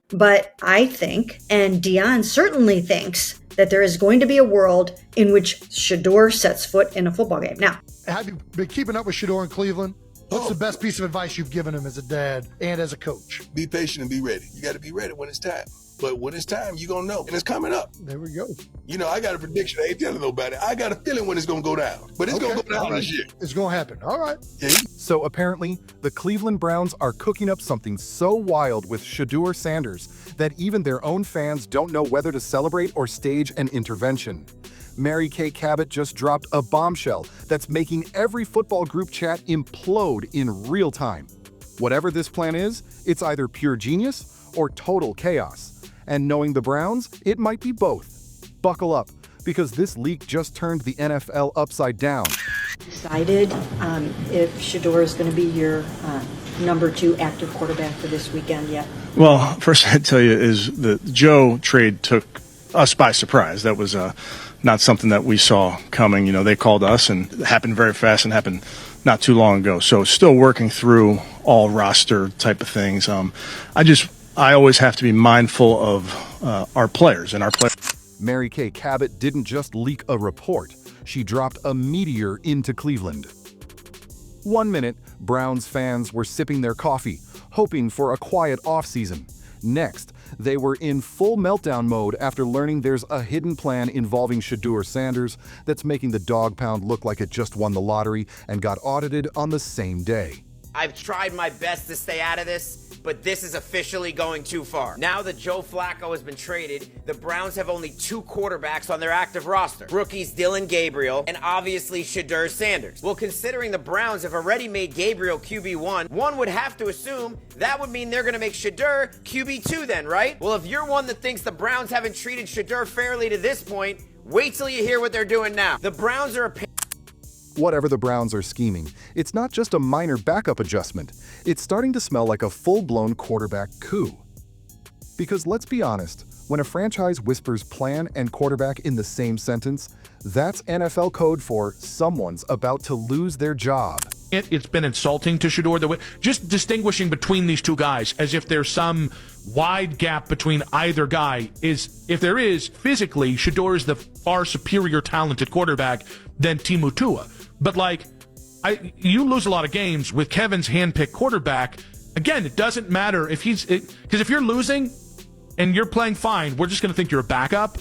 But I think, and Deion certainly thinks, that there is going to be a world in which Shedeur sets foot in a football game. Now, have you been keeping up with Shedeur in Cleveland? What's the best piece of advice you've given him as a dad and as a coach? Be patient and be ready. You got to be ready when it's time. But when it's time, you're going to know. And it's coming up. There we go. You know, I got a prediction. I ain't telling nobody. I got a feeling when it's going to go down. But it's going to go down this year. It's going to happen. All right. Yeah. So apparently, the Cleveland Browns are cooking up something so wild with Shedeur Sanders that even their own fans don't know whether to celebrate or stage an intervention. Kay Cabot just dropped a bombshell that's making every football group chat implode in real time. Whatever this plan is, it's either pure genius or total chaos. And knowing the Browns, it might be both. Buckle up, because this leak just turned the NFL upside down. Decided if Shedeur is going to be your number 2 active quarterback for this weekend yet? Well, first I'd tell you is the Joe trade took us by surprise. That was not something that we saw coming. You know, they called us, and it happened very fast and happened not too long ago. So still working through all roster type of things. I always have to be mindful of our players and our players. Kay Cabot didn't just leak a report. She dropped a meteor into Cleveland. 1 minute, Browns fans were sipping their coffee, hoping for a quiet offseason. Next, they were in full meltdown mode after learning there's a hidden plan involving Shedeur Sanders that's making the dog pound look like it just won the lottery and got audited on the same day. I've tried my best to stay out of this, but this is officially going too far. Now that Joe Flacco has been traded, the Browns have only 2 quarterbacks on their active roster. Rookies Dillon Gabriel and obviously Shedeur Sanders. Well, considering the Browns have already made Gabriel QB1, one would have to assume that would mean they're going to make Shedeur QB2 then, right? Well, if you're one that thinks the Browns haven't treated Shedeur fairly to this point, wait till you hear what they're doing now. The Browns are Whatever the Browns are scheming, it's not just a minor backup adjustment. It's starting to smell like a full-blown quarterback coup. Because let's be honest, when a franchise whispers plan and quarterback in the same sentence, that's NFL code for someone's about to lose their job. It's been insulting to Shedeur. Just distinguishing between these two guys as if there's some wide gap between either guy is, if there is, physically, Shedeur is the far superior talented quarterback than Timu Tua. But you lose a lot of games with Kevin's handpicked quarterback. Again, it doesn't matter if because if you're losing and you're playing fine, we're just going to think you're a backup.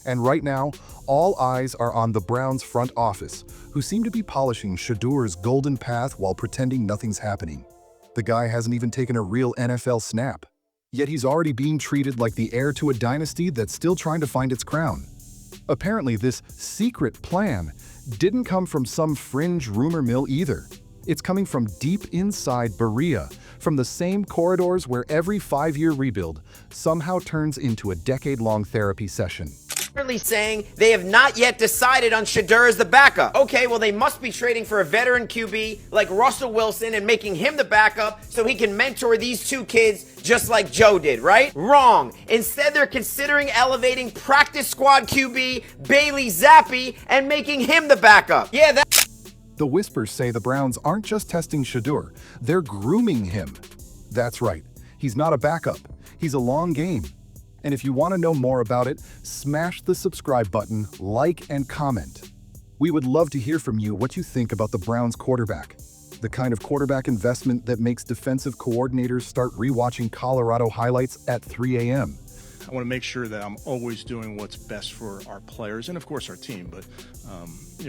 And right now, all eyes are on the Browns front office, who seem to be polishing Shedeur's golden path while pretending nothing's happening. The guy hasn't even taken a real NFL snap. Yet he's already being treated like the heir to a dynasty that's still trying to find its crown. Apparently, this secret plan didn't come from some fringe rumor mill either. It's coming from deep inside Berea, from the same corridors where every 5-year rebuild somehow turns into a decade-long therapy session. Saying they have not yet decided on Shedeur as the backup. Okay, well, they must be trading for a veteran QB like Russell Wilson and making him the backup so he can mentor these 2 kids just like Joe did, right? Wrong. Instead, they're considering elevating practice squad QB Bailey Zappi and making him the backup. Yeah, The whispers say the Browns aren't just testing Shedeur, they're grooming him. That's right, he's not a backup, he's a long game. And if you want to know more about it, smash the subscribe button, like, and comment. We would love to hear from you what you think about the Browns quarterback, the kind of quarterback investment that makes defensive coordinators start rewatching Colorado highlights at 3 a.m. I want to make sure that I'm always doing what's best for our players and, of course, our team. But,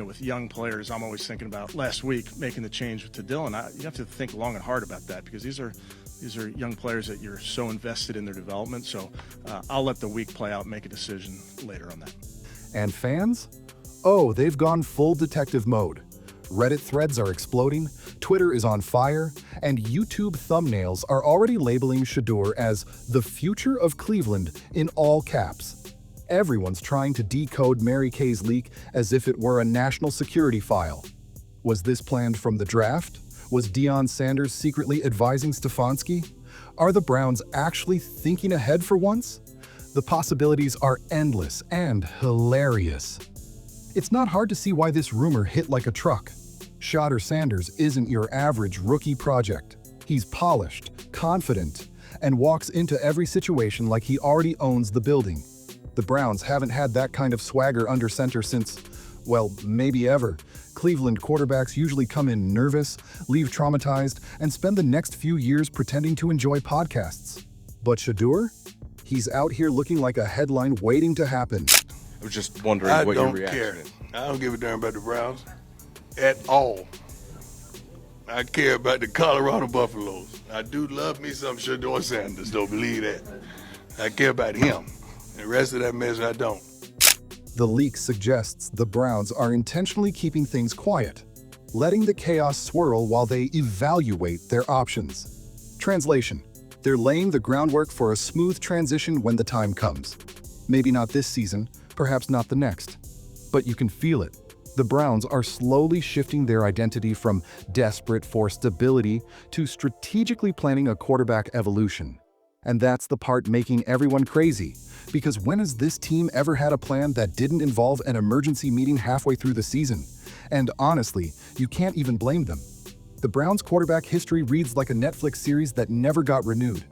with young players, I'm always thinking about last week making the change to Dillon. You have to think long and hard about that because these are young players that you're so invested in their development. So I'll let the week play out and make a decision later on that. And fans? Oh, they've gone full detective mode. Reddit threads are exploding, Twitter is on fire, and YouTube thumbnails are already labeling Shedeur as the future of Cleveland in all caps. Everyone's trying to decode Kay's leak as if it were a national security file. Was this planned from the draft? Was Deion Sanders secretly advising Stefanski? Are the Browns actually thinking ahead for once? The possibilities are endless and hilarious. It's not hard to see why this rumor hit like a truck. Shedeur Sanders isn't your average rookie project. He's polished, confident, and walks into every situation like he already owns the building. The Browns haven't had that kind of swagger under center since, well, maybe ever. Cleveland quarterbacks usually come in nervous, leave traumatized, and spend the next few years pretending to enjoy podcasts. But Shedeur? He's out here looking like a headline waiting to happen. I was just wondering I what your don't reaction care. is. I don't give a damn about the Browns at all. I care about the Colorado Buffaloes. I do love me some Shedeur Sanders, don't believe that. I care about him. The rest of that mess, I don't. The leak suggests the Browns are intentionally keeping things quiet, letting the chaos swirl while they evaluate their options. Translation: they're laying the groundwork for a smooth transition when the time comes. Maybe not this season, perhaps not the next. But you can feel it. The Browns are slowly shifting their identity from desperate for stability to strategically planning a quarterback evolution. And that's the part making everyone crazy. Because when has this team ever had a plan that didn't involve an emergency meeting halfway through the season? And honestly, you can't even blame them. The Browns' quarterback history reads like a Netflix series that never got renewed.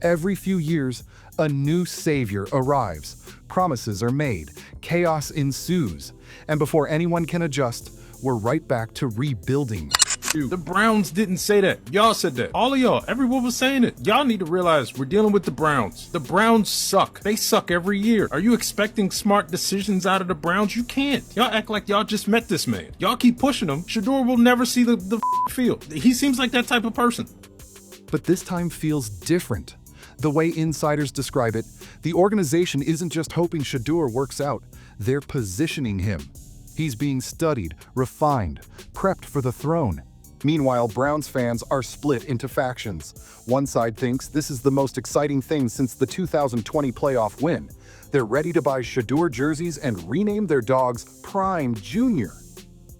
Every few years, a new savior arrives, promises are made, chaos ensues, and before anyone can adjust, we're right back to rebuilding. The Browns didn't say that. Y'all said that. All of y'all. Everyone was saying it. Y'all need to realize we're dealing with the Browns. The Browns suck. They suck every year. Are you expecting smart decisions out of the Browns? You can't. Y'all act like y'all just met this man. Y'all keep pushing him. Shedeur will never see the field. He seems like that type of person. But this time feels different. The way insiders describe it, the organization isn't just hoping Shedeur works out. They're positioning him. He's being studied, refined, prepped for the throne. Meanwhile, Browns fans are split into factions. One side thinks this is the most exciting thing since the 2020 playoff win. They're ready to buy Shedeur jerseys and rename their dogs Prime Jr.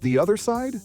The other side?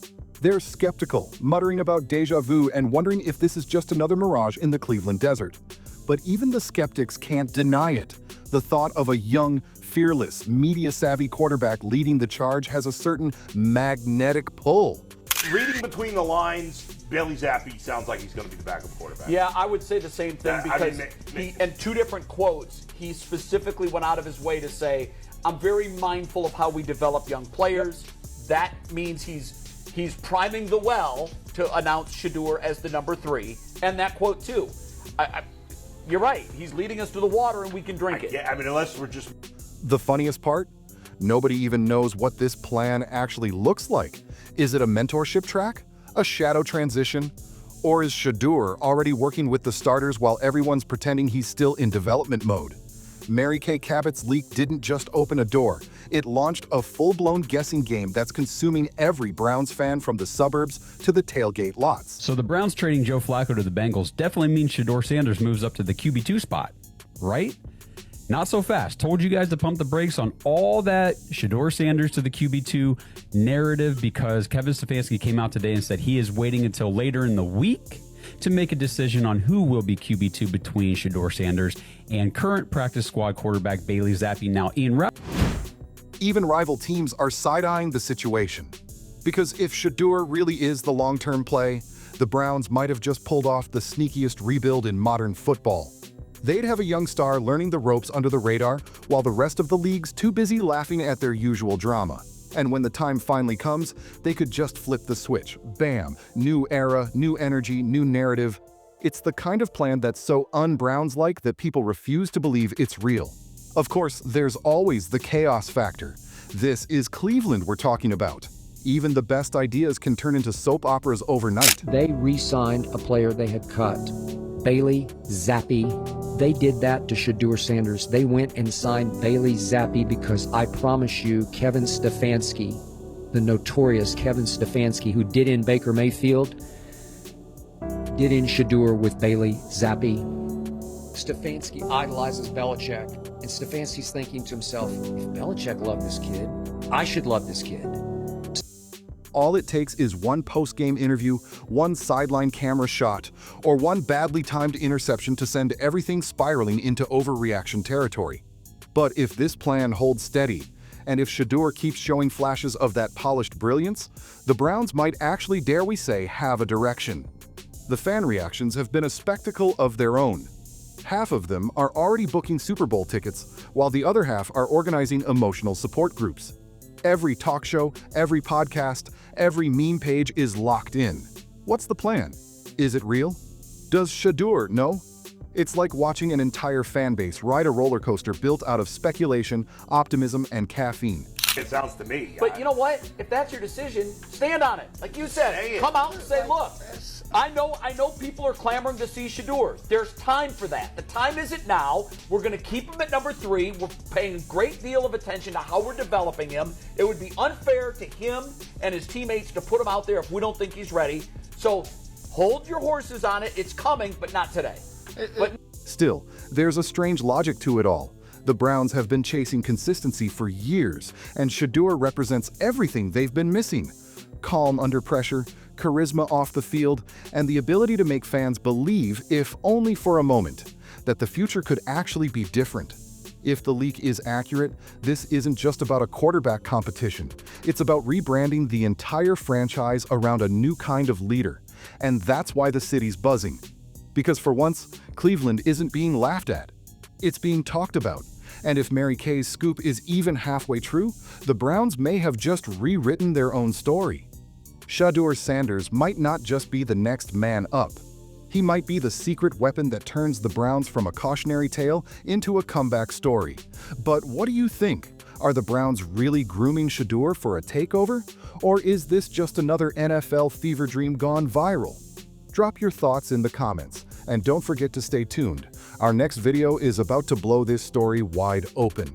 They're skeptical, muttering about deja vu and wondering if this is just another mirage in the Cleveland desert. But even the skeptics can't deny it. The thought of a young, fearless, media-savvy quarterback leading the charge has a certain magnetic pull. Reading between the lines, Bailey Zappi sounds like he's going to be the backup quarterback. Yeah, I would say the same thing because in two different quotes, he specifically went out of his way to say, I'm very mindful of how we develop young players. Yep. That means he's priming the well to announce Shedeur as the number 3. And that quote, too. You're right. He's leading us to the water and we can drink it. Yeah, I mean, unless we're just... The funniest part? Nobody even knows what this plan actually looks like. Is it a mentorship track? A shadow transition? Or is Shedeur already working with the starters while everyone's pretending he's still in development mode? Kay Cabot's leak didn't just open a door. It launched a full-blown guessing game that's consuming every Browns fan from the suburbs to the tailgate lots. So the Browns trading Joe Flacco to the Bengals definitely means Shedeur Sanders moves up to the QB2 spot, right? Not so fast. Told you guys to pump the brakes on all that Shedeur Sanders to the QB2 narrative because Kevin Stefanski came out today and said he is waiting until later in the week to make a decision on who will be QB2 between Shedeur Sanders and current practice squad quarterback Bailey Zappi. Now, Even rival teams are side-eyeing the situation. Because if Shedeur really is the long-term play, the Browns might have just pulled off the sneakiest rebuild in modern football. They'd have a young star learning the ropes under the radar while the rest of the league's too busy laughing at their usual drama. And when the time finally comes, they could just flip the switch. Bam! New era, new energy, new narrative. It's the kind of plan that's so un-Browns-like that people refuse to believe it's real. Of course, there's always the chaos factor. This is Cleveland we're talking about. Even the best ideas can turn into soap operas overnight. They re-signed a player they had cut. Bailey Zappi. They did that to Shedeur Sanders. They went and signed Bailey Zappi because I promise you, Kevin Stefanski, the notorious Kevin Stefanski, who did in Baker Mayfield, did in Shedeur with Bailey Zappi. Stefanski idolizes Belichick, and Stefanski's thinking to himself, if Belichick loved this kid, I should love this kid. All it takes is one post-game interview, one sideline camera shot, or one badly timed interception to send everything spiraling into overreaction territory. But if this plan holds steady, and if Shedeur keeps showing flashes of that polished brilliance, the Browns might actually, dare we say, have a direction. The fan reactions have been a spectacle of their own. Half of them are already booking Super Bowl tickets, while the other half are organizing emotional support groups. Every talk show, every podcast, every meme page is locked in. What's the plan? Is it real? Does Shedeur know? It's like watching an entire fan base ride a roller coaster built out of speculation, optimism, and caffeine. It sounds to me. But you know what? If that's your decision, stand on it. Like you said, come out and say, look, I know people are clamoring to see Shedeur. There's time for that. The time isn't now. We're going to keep him at number 3. We're paying a great deal of attention to how we're developing him. It would be unfair to him and his teammates to put him out there if we don't think he's ready. So hold your horses on it. It's coming, but not today. Still, there's a strange logic to it all. The Browns have been chasing consistency for years, and Shedeur represents everything they've been missing. Calm under pressure, charisma off the field, and the ability to make fans believe, if only for a moment, that the future could actually be different. If the leak is accurate, this isn't just about a quarterback competition. It's about rebranding the entire franchise around a new kind of leader. And that's why the city's buzzing. Because for once, Cleveland isn't being laughed at. It's being talked about. And if Mary Kay's scoop is even halfway true, the Browns may have just rewritten their own story. Shedeur Sanders might not just be the next man up. He might be the secret weapon that turns the Browns from a cautionary tale into a comeback story. But what do you think? Are the Browns really grooming Shedeur for a takeover? Or is this just another NFL fever dream gone viral? Drop your thoughts in the comments, and don't forget to stay tuned. Our next video is about to blow this story wide open.